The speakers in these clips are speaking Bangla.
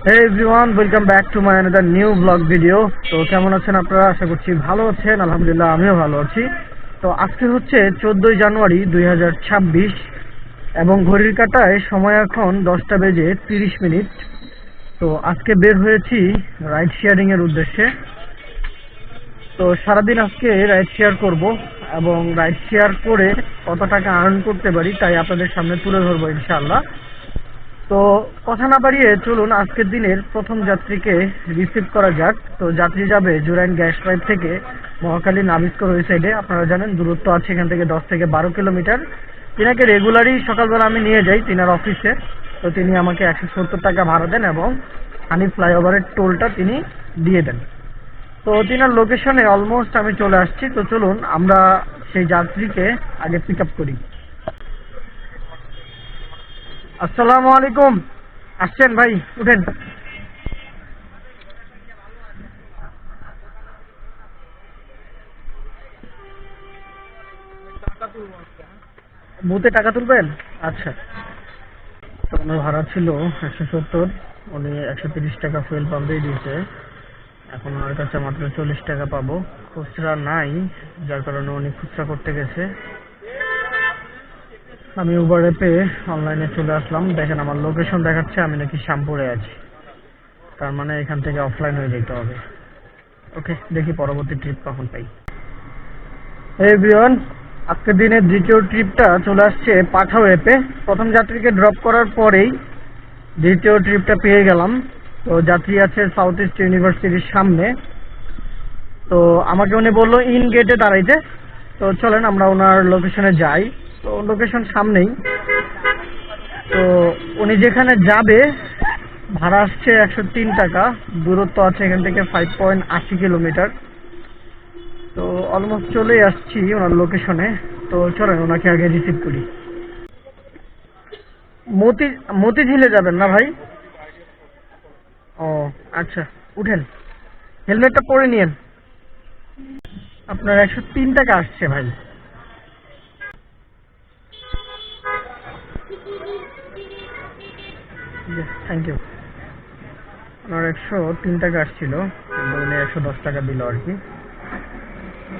Hey everyone, welcome back to my another new vlog video. তো কেমন আছেন আপনারা? আশা করছি ভালো আছেন। আলহামদুলিল্লাহ আমিও ভালো আছি। তো আজকে হচ্ছে 14 জানুয়ারি 2026 এবং ঘড়ির কাঁটায় সময় এখন 10টা বেজে 30 মিনিট। তো আজকে বের হয়েছি রাইড শেয়ারিং এর উদ্দেশ্যে। তো সারাদিন আজকে রাইড শেয়ার করব এবং রাইড শেয়ার করে কত টাকা আর্ন করতে পারি তাই আপনাদের সামনে তুলে ধরবো ইনশাআল্লাহ। তো কথা না বাড়িয়ে চলুন আজকের দিনের প্রথম যাত্রীকে রিসিভ করা যাক। তো যাত্রী যাবে জুরাইন গ্যাস পাইপ থেকে মহাখালী নাবিস্কর ওই সাইডে। আপনারা জানেন দূরত্ব আছে এখান থেকে 10 থেকে 12 কিলোমিটার। তিনাকে রেগুলারই সকালবেলা আমি নিয়ে যাই তিনার অফিসে। তো তিনি আমাকে 170 টাকা ভাড়া দেন এবং হানি ফ্লাইওভারের টোলটা তিনি দিয়ে দেন। তো তিনার লোকেশনে অলমোস্ট আমি চলে আসছি। তো চলুন আমরা সেই যাত্রীকে আগে পিক আপ করি। আসসালামু আলাইকুম। আসছেন ভাই, উঠেন। বুথে টাকা তুলবেন? আচ্ছা। তো ওনার ভাড়া ছিল 170, উনি 130 টাকা ফুয়েল পাম্পেই দিয়েছে। এখন ওনার কাছে মাত্র 40 টাকা পাবো। খুচরা নাই, যার কারণে উনি খুচরা করতে গেছে। আমি উবার অ্যাপে অনলাইনে চলে আসলাম। দেখেন আমার লোকেশন দেখাচ্ছে আমি নাকি শ্যামপুরে আছি, তার মানে এখান থেকে অফলাইন হয়ে যেতে হবে। ওকে, দেখি পরবর্তী ট্রিপ কখন পাই। এভরিওয়ান, আজকের দিনের দ্বিতীয় ট্রিপটা চলে আসছে পাঠাও অ্যাপে। প্রথম যাত্রীকে ড্রপ করার পরেই দ্বিতীয় ট্রিপটা পেয়ে গেলাম। তো যাত্রী আছে সাউথ ইস্ট ইউনিভার্সিটির সামনে। তো আমাকে উনি বললো ইন গেটে দাঁড়াইতে। তো চলেন আমরা ওনার লোকেশনে যাই। তো লোকেশন সামনেই। তো উনি যেখানে যাবে ভাড়া আসছে 103 টাকা। দূরত্ব আছে এখান থেকে 5.80 কিলোমিটার। তো অলমোস্ট চলেই আসছি ওনার লোকেশনে। তো চলেন ওনাকে আগে রিসিভ করি। মতিঝিলে যাবেন না ভাই? ও আচ্ছা, উঠেন, হেলমেটটা পরে নিয়েন। আপনার 103 টাকা আসছে ভাই। Thank you. ওনার 103 টাকা আসছিল, কিন্তু উনি 110 টাকা দিল আর কি।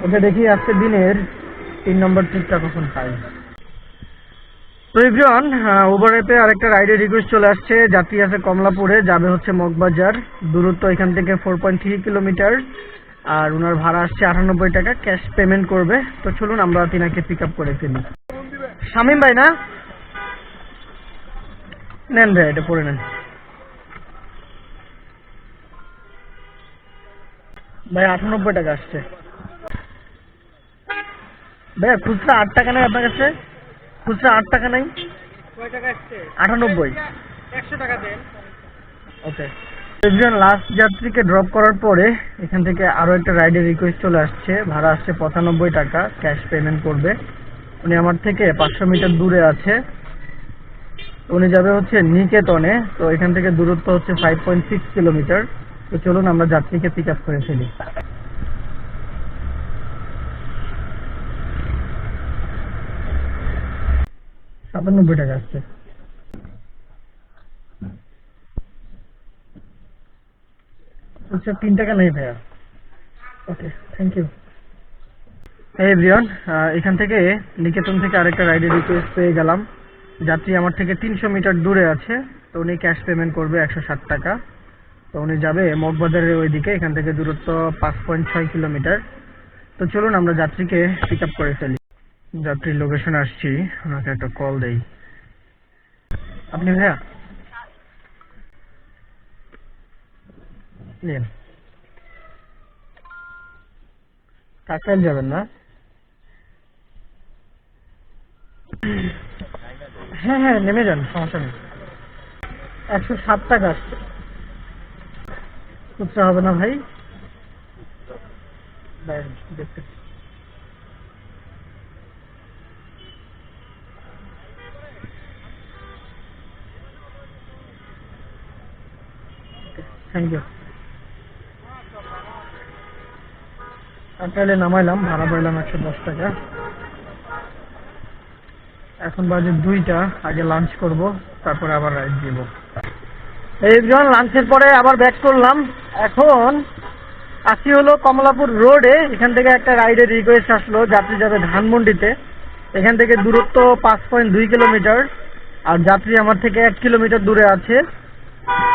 ওকে, দেখি আজকে দিনের 3 নম্বর ট্রিপটা কখন পাই। তো এভরিওয়ান, উবার অ্যাপে আরেকটা রাইডের রিকোয়েস্ট চলে আসছে। যাত্রী আছে কমলাপুরে, যাবে হচ্ছে মগবাজার। দূরত্ব এখান থেকে 4.3 কিলোমিটার। আর ওনার ভাড়া আসছে 98 টাকা। ক্যাশ পেমেন্ট করবে। তো চলুন আমরা তিনাকে পিক আপ করে ফেলি। শামীম ভাই না? নেন ভাই, এটা পরে নেন ভাই। 98 টাকা আসছে ভাইয়া। খুচরা 8 টাকা নেই আপনার কাছে? খুচরা 8 টাকা নেই? 98। 100 টাকা দেন। ওকে। লাস্ট যাত্রীকে ড্রপ করার পরে এখান থেকে আরো একটা রাইডের রিকোয়েস্ট চলে আসছে। ভাড়া আসছে 95 টাকা। ক্যাশ পেমেন্ট করবে। উনি আমার থেকে 500 মিটার দূরে আছে। উনি যাবে হচ্ছে নিকেতনে। তো এখান থেকে দূরত্ব হচ্ছে 5.6 কিলোমিটার। তো চলুন আমরা যাত্রীকে পিক আপ করে ফেলি। 97 টাকা আসছে। আচ্ছা, 3 টাকা নেই ভাইয়া। ওকে, থ্যাংক ইউ। এভরিওয়ান, এখান থেকে নিকেতন থেকে আরেকটা রাইডের রিকোয়েস্ট পেয়ে গেলাম। যাত্রী আমার থেকে 300 মিটার দূরে আছে। তো উনি ক্যাশ পেমেন্ট করবে 160 টাকা। তো উনি যাবে মগবাজারের ওইদিকে। এখান থেকে দূরত্ব 5.6 কিলোমিটার। তো চলুন আমরা যাত্রীকে পিক আপ করে ফেলি। যাত্রীর লোকেশন আসছি, ওনাকে একটা কল দেই। আপনি ভাইয়া নিন। কাকরাইল যাবেন না? হ্যাঁ হ্যাঁ, নেমে যান, সমস্যা নেই। 107 টাকা আসছে। খুচরা হবে না ভাই? দেখতে। Thank you. কাকরাইলে নামাইলাম, ভাড়া পাইলাম 110 টাকা। এখন বাজে 2টা। আগে লাঞ্চ করব, তারপরে আবার রাইড দিব। এইজন লাঞ্চের পরে আবার ব্যাক করলাম। এখন আসি হলো কমলাপুর রোডে। এখান থেকে একটা রাইডের রিকোয়েস্ট আসলো, যাত্রী যাবে ধানমন্ডিতে। এখান থেকে দূরত্ব 5.2 কিলোমিটার, আর যাত্রী আমার থেকে 1 কিলোমিটার দূরে আছে।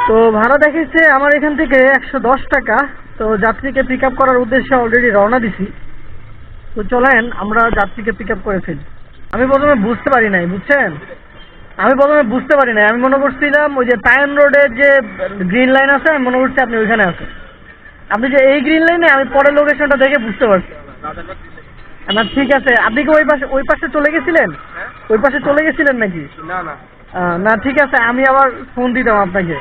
তো ভাড়া দেখেছে আমার এখান থেকে 110 টাকা। তো যাত্রীকে পিক আপ করার উদ্দেশ্যে অলরেডি রওনা দিছি। তো চলেন আমরা যাত্রীকে পিক আপ করে ফেলি। আমি প্রথমে বুঝতে পারি নাই, বুঝছেন, আমি মনে করছিলাম ওই যে টাইম রোডের যে গ্রিন লাইন আছে, আমি মনে করছি আপনি ওইখানে আছেন। আপনি যে এই গ্রিন লাইনে, আমি পরে লোকেশনটা দেখে বুঝতে পারছি। না ঠিক আছে, আপনি কি ওই পাশে চলে গেছিলেন? ওই পাশে চলে গেছিলেন নাকি? না ঠিক আছে, আমি আবার ফোন দিতাম আপনাকে।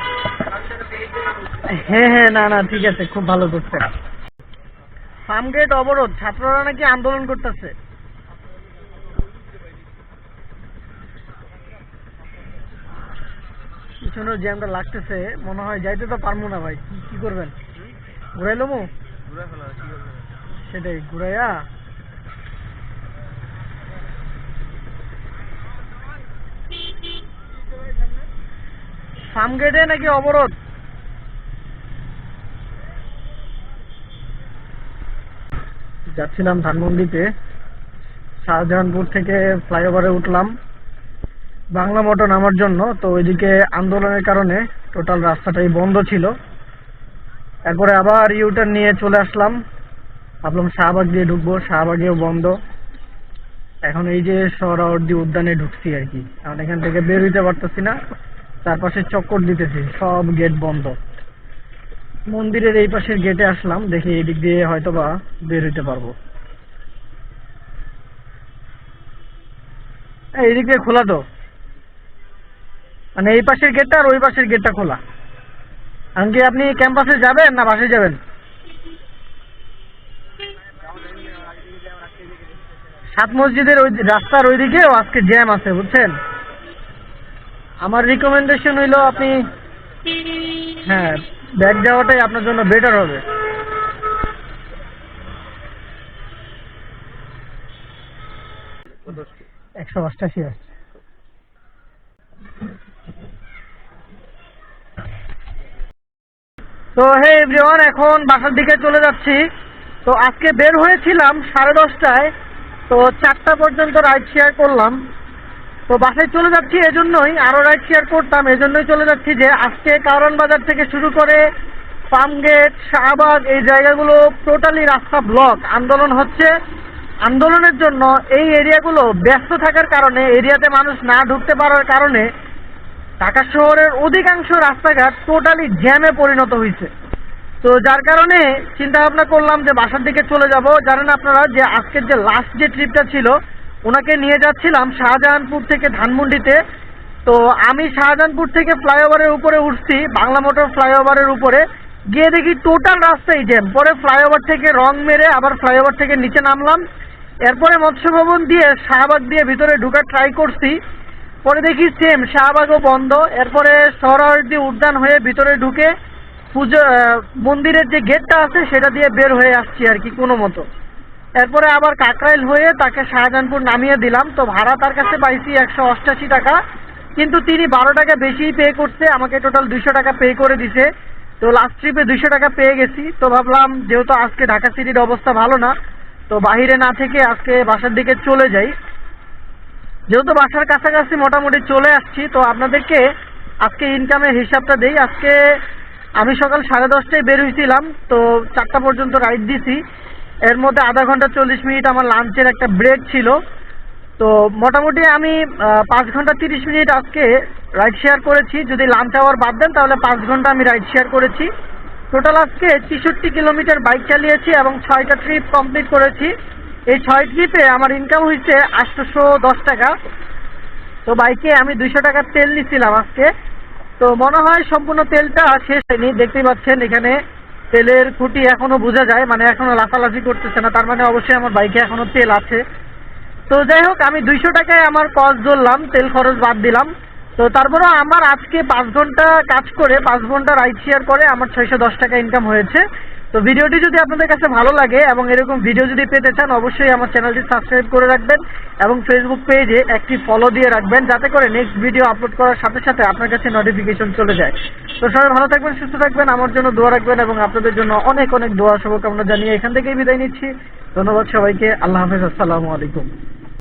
হ্যাঁ, না ঠিক আছে, খুব ভালো করছেন। ফার্মগেট অবরোধ, ছাত্ররা নাকি আন্দোলন করতেছে। পিছনে জ্যামটা লাগতেছে, মনে হয় যাইতে তো পারবো না ভাই। কি করবেন, ঘুরাইলো মু? সেটাই, ঘুরাইয়া ফার্মগেটে নাকি অবরোধ। যাচ্ছিলাম ধানমন্ডিতে, শাহজাহানপুর থেকে ফ্লাইওভারে উঠলাম বাংলা মোটর নামার জন্য। তো ওইদিকে আন্দোলনের কারণে টোটাল রাস্তাটাই বন্ধ ছিল। এরপরে আবার ইউটার্ন নিয়ে চলে আসলাম, ভাবলাম শাহবাগ দিয়ে ঢুকবো, শাহবাগেও বন্ধ। এখন এই যে সোহরাওয়ার্দী উদ্যানে ঢুকছি আর কি। এখন এখান থেকে বের হইতে পারতেছি না, চারপাশে চক্কর দিতেছি, সব গেট বন্ধ। মন্দিরের এই পাশের গেটে আসলাম, দেখি এই দিক দিয়ে হয়তোবা বের হইতে পারবো। এই দিক দিয়ে খোলা তো, মানে এই পাশের গেটটা আর ওই পাশের গেটটা খোলা। এমনকি আপনি ক্যাম্পাসে যাবেন না বাসে যাবেন? সাত মসজিদের ওই রাস্তার ওইদিকেও আজকে জ্যাম আছে, বুঝছেন। আমার রিকমেন্ডেশন হইলো আপনি হ্যাঁ ব্যাক যাওয়াটাই আপনার জন্য বেটার হবে। একশো 88 আসছে। তো হে এভরিওয়ান, এখন বাসার দিকে চলে যাচ্ছি। তো আজকে বের হয়েছিলাম 10:30টায়, তো 4টা পর্যন্ত রাইড শেয়ার করলাম। তো বাসায় চলে যাচ্ছি এজন্যই, আরো রাইড শেয়ার করতাম এজন্যই চলে যাচ্ছি যে আজকে কারওয়ান বাজার থেকে শুরু করে ফার্মগেট, শাহবাগ, এই জায়গাগুলো টোটালি রাস্তা ব্লক। আন্দোলন হচ্ছে, আন্দোলনের জন্য এই এরিয়াগুলো ব্যস্ত থাকার কারণে, এরিয়াতে মানুষ না ঢুকতে পারার কারণে ঢাকা শহরের অধিকাংশ রাস্তাঘাট টোটালি জ্যামে পরিণত হয়েছে। তো যার কারণে চিন্তা ভাবনা করলাম যে বাসার দিকে চলে যাব। জানেন আপনারা যে আজকের যে লাস্ট যে ট্রিপটা ছিল, ওনাকে নিয়ে যাচ্ছিলাম শাহজাহানপুর থেকে ধানমন্ডিতে। তো আমি শাহজাহানপুর থেকে ফ্লাইওভারের উপরে উঠছি, বাংলা মোটর ফ্লাইওভারের উপরে গিয়ে দেখি টোটাল রাস্তাই জ্যাম। পরে ফ্লাইওভার থেকে রং মেরে আবার ফ্লাইওভার থেকে নিচে নামলাম। এরপরে মৎস্য ভবন দিয়ে শাহবাগ দিয়ে ভিতরে ঢুকার ট্রাই করছি, পরে দেখি সেম শাহবাগও বন্ধ। এরপরে সোহরাওয়ার্দী উদ্যান হয়ে ভিতরে ঢুকে পুজো মন্দিরের যে গেটটা আছে সেটা দিয়ে বের হয়ে আসছি আর কি কোনো মতো। এরপরে আবার কাকরাইল হয়ে তাকে শাহজাহানপুর নামিয়ে দিলাম। তো ভাড়া তার কাছে পাইছি 188 টাকা, কিন্তু তিনি 12 টাকা বেশি পে করছে, আমাকে টোটাল 200 টাকা পে করে দিছে। তো লাস্ট ট্রিপে 200 টাকা পেয়ে গেছি। তো ভাবলাম যেহেতু আজকে ঢাকা সিটির অবস্থা ভালো না, তো বাহিরে না থেকে আজকে বাসার দিকে চলে যাই। যেহেতু বাসার কাছাকাছি মোটামুটি চলে আসছি, তো আপনাদেরকে আজকে ইনকামের হিসাবটা দেই। আজকে আমি সকাল 10:30টায় বের হয়েছিলাম, তো 4টা পর্যন্ত রাইড দিছি। এর মধ্যে আধা ঘন্টা 40 মিনিট আমার লাঞ্চের একটা ব্রেক ছিল। তো মোটামুটি আমি 5 ঘন্টা 30 মিনিট আজকে রাইড শেয়ার করেছি। যদি লাঞ্চ আওয়ার বাদ দেন তাহলে 5 ঘন্টা আমি রাইড শেয়ার করেছি। টোটাল আজকে 63 কিলোমিটার বাইক চালিয়েছি এবং 6টা ট্রিপ কমপ্লিট করেছি। এই 6 ট্রিপে আমার ইনকাম হয়েছে 810 টাকা। তো বাইকে আমি 200 টাকার তেল নিছিলাম আজকে। তো মনে হয় সম্পূর্ণ তেলটা শেষ হয়নি, দেখতেই পাচ্ছেন এখানে তেলের খুঁটি এখনো বোঝা যায়, মানে এখনো লাফালাফি করতেছে না, তার মানে অবশ্যই আমার বাইকে এখনো তেল আছে। তো যাই হোক, আমি 200 টাকায় আমার কস্ট ধরলাম, তেল খরচ বাদ দিলাম। তো তারপরেও আমার আজকে 5 ঘন্টা কাজ করে 5 ঘন্টা রাইড শেয়ার করে আমার 610 টাকা ইনকাম হয়েছে। তো ভিডিওটি যদি আপনাদের কাছে ভালো লাগে এবং এরকম ভিডিও যদি পেতে চান, অবশ্যই আমার চ্যানেলটি সাবস্ক্রাইব করে রাখবেন এবং ফেসবুক পেজে একটি ফলো দিয়ে রাখবেন, যাতে করে নেক্সট ভিডিও আপলোড করার সাথে সাথে আপনার কাছে নোটিফিকেশন চলে যায়। তো সবাই ভালো থাকবেন, সুস্থ থাকবেন, আমার জন্য দোয়া রাখবেন এবং আপনাদের জন্য অনেক অনেক দোয়া শুভকামনা জানিয়ে এখান থেকেই বিদায় নিচ্ছি। ধন্যবাদ সবাইকে। আল্লাহ হাফেজ। আসসালামু আলাইকুম।